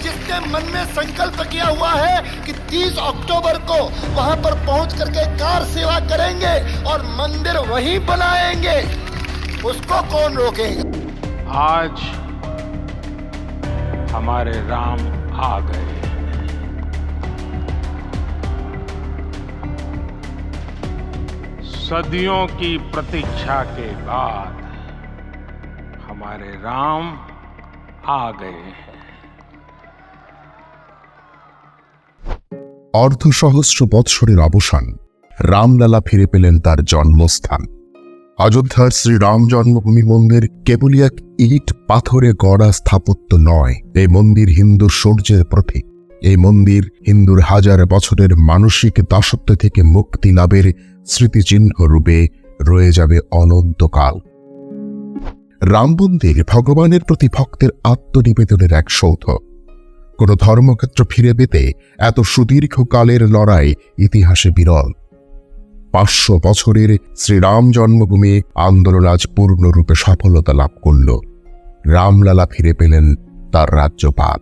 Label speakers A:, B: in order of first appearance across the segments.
A: जिसने मन में संकल्प किया हुआ है कि 30 अक्टूबर को वहां पर पहुंच करके कार सेवा करेंगे और मंदिर वहीं बनाएंगे, उसको कौन रोकेगा।
B: आज हमारे राम आ गए। सदियों की प्रतीक्षा के बाद हमारे राम आ गए हैं।
C: অর্ধসহস্র বৎসরের অবসান, রামলালা ফিরে পেলেন তার জন্মস্থান। অযোধ্যার শ্রীরাম জন্মভূমি মন্দির কেবলই এক ইট পাথরে গড়া স্থাপত্য নয়, এই মন্দির হিন্দুর শৌর্যের প্রতীক। এই মন্দির হিন্দুর হাজার বছরের মানসিক দাসত্ব থেকে মুক্তি লাভের স্মৃতিচিহ্ন রূপে রয়ে যাবে অনন্তকাল। রাম মন্দির ভগবানের প্রতি ভক্তের আত্মনিবেদনের এক সৌধ। কোন ধর্মক্ষেত্র ফিরে পেতে এত সুদীর্ঘকালের লড়াই ইতিহাসে বিরল। 500 বছরের শ্রীরাম জন্মভূমি আন্দোলন আজ পূর্ণরূপে সফলতা লাভ করল। রামলালা ফিরে পেলেন তার রাজ্যপাল।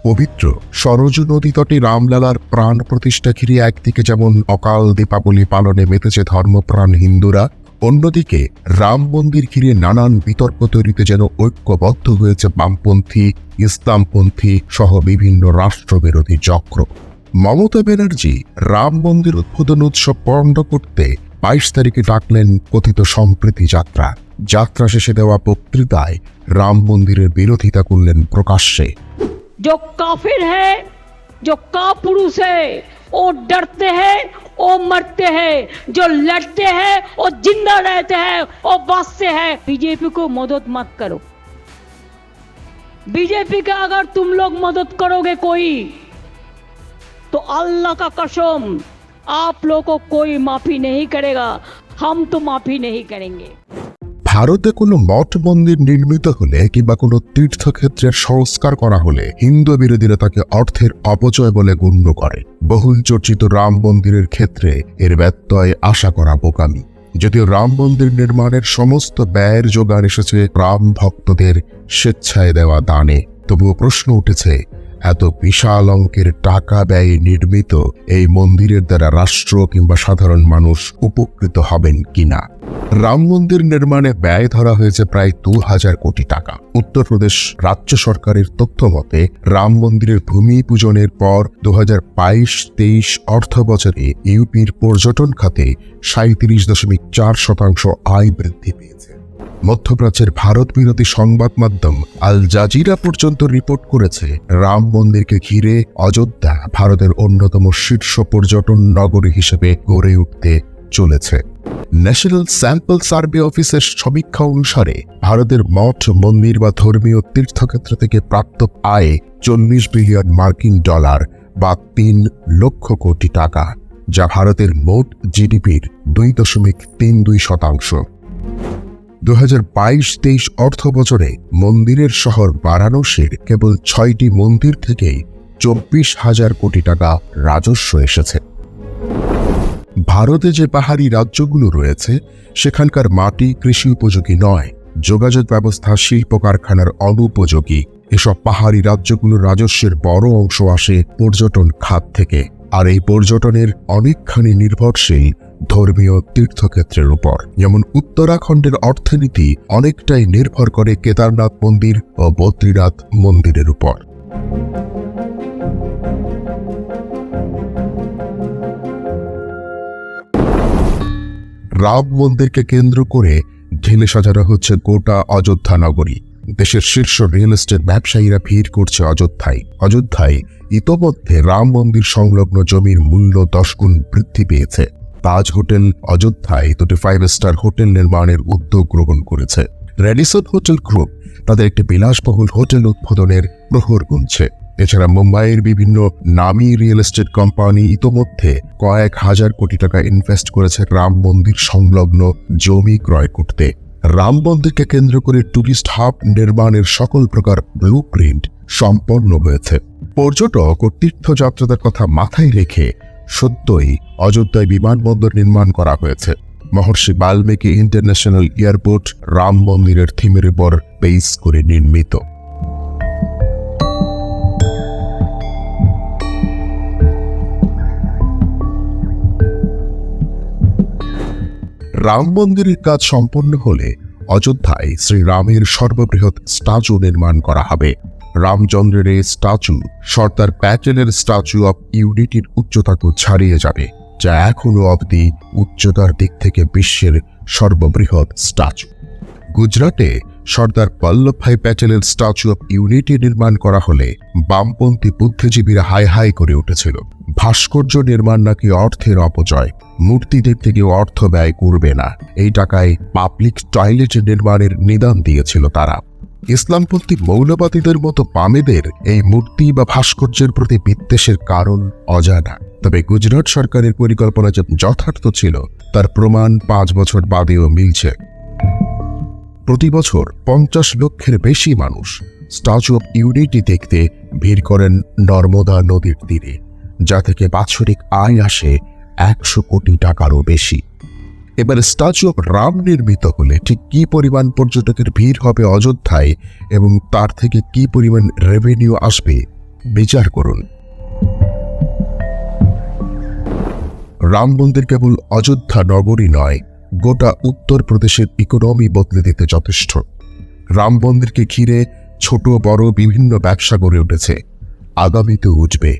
C: পবিত্র সরজু নদী তটে রামলালার প্রাণ প্রতিষ্ঠা ঘিরে একদিকে যেমন অকাল দীপাবলি পালনে মেতেছে ধর্মপ্রাণ হিন্দুরা, অন্যদিকে রাম মন্দির ঘিরে নানান বিতর্ক তৈরিতে যেন ঐক্যবদ্ধ হয়েছে বামপন্থী, ইসলামপন্থী সহ বিভিন্ন রাষ্ট্রবিরোধী চক্র। মমতা ব্যানার্জি রাম মন্দির উদ্বোধন উৎসব পণ্ড করতে 22 তারিখে ডাকলেন কথিত সম্প্রীতি যাত্রা। যাত্রা শেষে দেওয়া বক্তৃতায় রাম মন্দিরের বিরোধিতা করলেন প্রকাশ্যে।
D: जो काफिर है, जो कापुरुष है, वो डरते हैं, वो मरते हैं, जो लड़ते हैं, वो जिंदा रहते हैं, वो बचते हैं। बीजेपी को मदद मत करो। बीजेपी का अगर तुम लोग मदद करोगे कोई, तो अल्लाह का कसम आप लोगों को कोई माफी नहीं करेगा, हम तो माफी नहीं करेंगे।
C: ভারতে কোনো মঠ মন্দির নির্মিত হলে কিংবা কোনো তীর্থক্ষেত্রের সংস্কার করা হলে হিন্দু বিরোধীরা তাকে অর্থের অপচয় বলে গণ্য করে। বহুল চর্চিত রাম মন্দিরের ক্ষেত্রে এর ব্যত্যয় আশা করা বোকামি। যদিও রাম মন্দির নির্মাণের সমস্ত ব্যয়ের যোগান এসেছে রাম ভক্তদের স্বেচ্ছায় দেওয়া দানে, তবুও প্রশ্ন উঠেছে, এত বিশাল অঙ্কের টাকা ব্যয়ে নির্মিত এই মন্দিরের দ্বারা রাষ্ট্র কিংবা সাধারণ মানুষ উপকৃত হবেন কিনা। রাম মন্দির নির্মাণে ব্যয় ধরা হয়েছে প্রায় 2000 কোটি টাকা। উত্তরপ্রদেশ রাজ্য সরকারের তথ্য মতে রাম মন্দিরের ভূমি পূজনের পর 2022-23 অর্থ বছরে ইউপির পর্যটন খাতে 37.4% আয় বৃদ্ধি পেয়েছে। মধ্যপ্রাচ্যের ভারত বিরোধী সংবাদ মাধ্যম আল জাজিরা পর্যন্ত রিপোর্ট করেছে রাম মন্দিরকে ঘিরে অযোধ্যা ভারতের অন্যতম শীর্ষ পর্যটন নগরী হিসেবে গড়ে উঠতে চলেছে। ন্যাশনাল স্যাম্পল সার্ভে অফিসের সমীক্ষা অনুসারে ভারতের মঠ মন্দির বা ধর্মীয় তীর্থক্ষেত্র থেকে প্রাপ্ত আয় $40 বিলিয়ন মার্কিন ডলার বা 3 লক্ষ কোটি টাকা, যা ভারতের মোট জিডিপির 2.32%। 2022-23 অর্থ বছরে মন্দিরের শহর বারাণসীর কেবল 6টি মন্দির থেকেই 24,000 কোটি টাকা রাজস্ব এসেছে। ভারতে যে পাহাড়ি রাজ্যগুলো রয়েছে সেখানকার মাটি কৃষি উপযোগী নয়, যোগাযোগ ব্যবস্থা শিল্প কারখানার অনুপযোগী। এসব পাহাড়ি রাজ্যগুলোর রাজস্বের বড় অংশ আসে পর্যটন খাত থেকে, আর এই পর্যটনের অনেকখানি নির্ভরশীল ধর্মীয় তীর্থক্ষেত্রের উপর। যেমন উত্তরাখণ্ডের অর্থনীতি অনেকটাই নির্ভর করে কেদারনাথ মন্দির ও বদ্রীনাথ মন্দিরের উপর। রাম মন্দিরকে কেন্দ্র করে ঢেলে সাজানো হচ্ছে গোটা অযোধ্যা নগরী। দেশের শীর্ষ রিয়েল এস্টেট ব্যবসায়ীরা ভিড় করছে অযোধ্যায়। অযোধ্যায় ইতোমধ্যে রাম মন্দির সংলগ্ন জমির মূল্য 10 গুণ বৃদ্ধি পেয়েছে। তাজ হোটেল অযোধ্যায় 5 স্টার হোটেল নির্মাণের উদ্যোগ গ্রহণ করেছে। রেডিসন হোটেল গ্রুপ তাদের একটি বিলাসবহুল হোটেল উদ্বোধনের প্রহর গুনছে। এছাড়া মুম্বাইয়ের বিভিন্ন নামী রিয়েল এস্টেট কোম্পানি ইতোমধ্যে কয়েক হাজার কোটি টাকা ইনভেস্ট করেছে রাম মন্দির সংলগ্ন জমি ক্রয় করতে। রাম মন্দিরকে কেন্দ্র করে টুরিস্ট হাব নির্মাণের সকল প্রকার ব্লুপ্রিন্ট সম্পন্ন হয়েছে। পর্যটক ও তীর্থযাত্রীদের কথা মাথায় রেখে সত্যই অযোধ্যায় বিমানবন্দর নির্মাণ করা হয়েছে। মহর্ষি বাল্মীকি ইন্টারন্যাশনাল এয়ারপোর্ট রাম মন্দিরের থিমের উপর বেস করে নির্মিত। রাম মন্দিরের কাজ সম্পন্ন হলে অযোধ্যায় শ্রীরামের সর্ববৃহৎ স্ট্যাচু নির্মাণ করা হবে। রামচন্দ্রের এই স্ট্যাচু সর্দার প্যাটেলের স্ট্যাচু অব ইউনিটির উচ্চতাকে ছাড়িয়ে যাবে, যা এখনো অবধি উচ্চতার দিক থেকে বিশ্বের সর্ববৃহৎ স্ট্যাচু। গুজরাটে সর্দার বল্লভভাই প্যাটেলের স্ট্যাচু অব ইউনিটি নির্মাণ করা হলে বামপন্থী বুদ্ধিজীবীরা হাই হাই করে উঠেছিল। ভাস্কর্য নির্মাণ নাকি অর্থের অপচয়, মূর্তি দেখতে কেউ অর্থ ব্যয় করবে না, এই টাকায় পাবলিক টয়লেট নির্মাণের নিদান দিয়েছিল তারা। ইসলামপন্থী মৌলবাদীদের মতো বামেদের এই মূর্তি বা ভাস্কর্যের প্রতি বিদ্বেষের কারণ অজানা। তবে গুজরাট সরকারের পরিকল্পনা যে যথার্থ ছিল তার প্রমাণ 5 বছর বাদেও মিলছে। প্রতি বছর 50 লক্ষের বেশি মানুষ স্ট্যাচু অব ইউনিটি দেখতে ভিড় করেন নর্মদা নদীর তীরে, যা থেকে বাৎসরিক আয় আসে 100 কোটি টাকারও বেশি। এবার স্ট্যাচু অব রাম নির্মিত হলে ঠিক কি পরিমাণ পর্যটকের ভিড় হবে অযোধ্যায় এবং তার থেকে কি পরিমাণ রেভিনিউ আসবে বিচার করুন। রাম মন্দির কেবল অযোধ্যা নগরী নয়, গোটা উত্তরপ্রদেশের ইকোনমি বদলে দিতে যথেষ্ট। রাম মন্দিরকে ঘিরে ছোট বড় বিভিন্ন ব্যবসা গড়ে উঠেছে, আগামীতে উঠবে।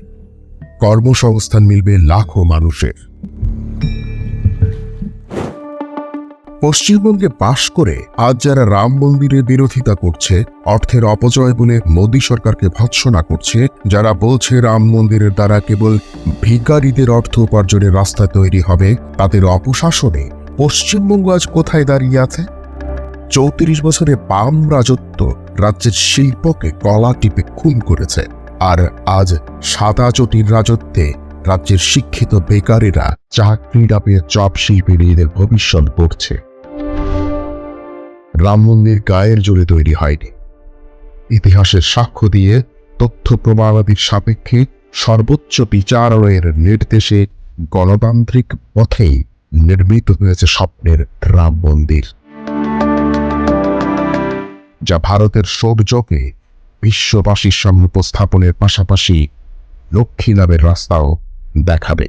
C: কর্মসংস্থান মিলবে লাখো মানুষের। পশ্চিমবঙ্গে বাস করে আজ যারা রাম মন্দিরের বিরোধিতা করছে, অর্থের অপচয় বলে মোদী সরকারকে ভৎসনা করছে, যারা বলছে রাম মন্দিরের দ্বারা কেবল ভিখারিদের অর্থ উপার্জনের রাস্তা তৈরি হবে, তাদের অপশাসনে পশ্চিমবঙ্গ আজ কোথায় দাঁড়িয়ে আছে? 34 বছরে বাম রাজত্ব রাজ্যের শিল্পকে গলা টিপে খুন করেছে, আর আজ সাদা চটির রাজত্বে রাজ্যের শিক্ষিত বেকারেরা চাকরিটা পেয়ে চপ শিল্পী নিজেদের ভবিষ্যৎ গড়ছে। রাম মন্দির গায়ের জোরে তৈরি হয়নি, ইতিহাসের সাক্ষ্য দিয়ে তথ্য প্রমাণাদির সাপেক্ষে সর্বোচ্চ বিচারালয়ের নির্দেশে গণতান্ত্রিক পথেই নির্মিত হয়েছে স্বপ্নের রাম মন্দির, যা ভারতের সৌর্যকে বিশ্ববাসীর সামনে উপস্থাপনের পাশাপাশি লক্ষ্মী লাভের রাস্তাও দেখাবে।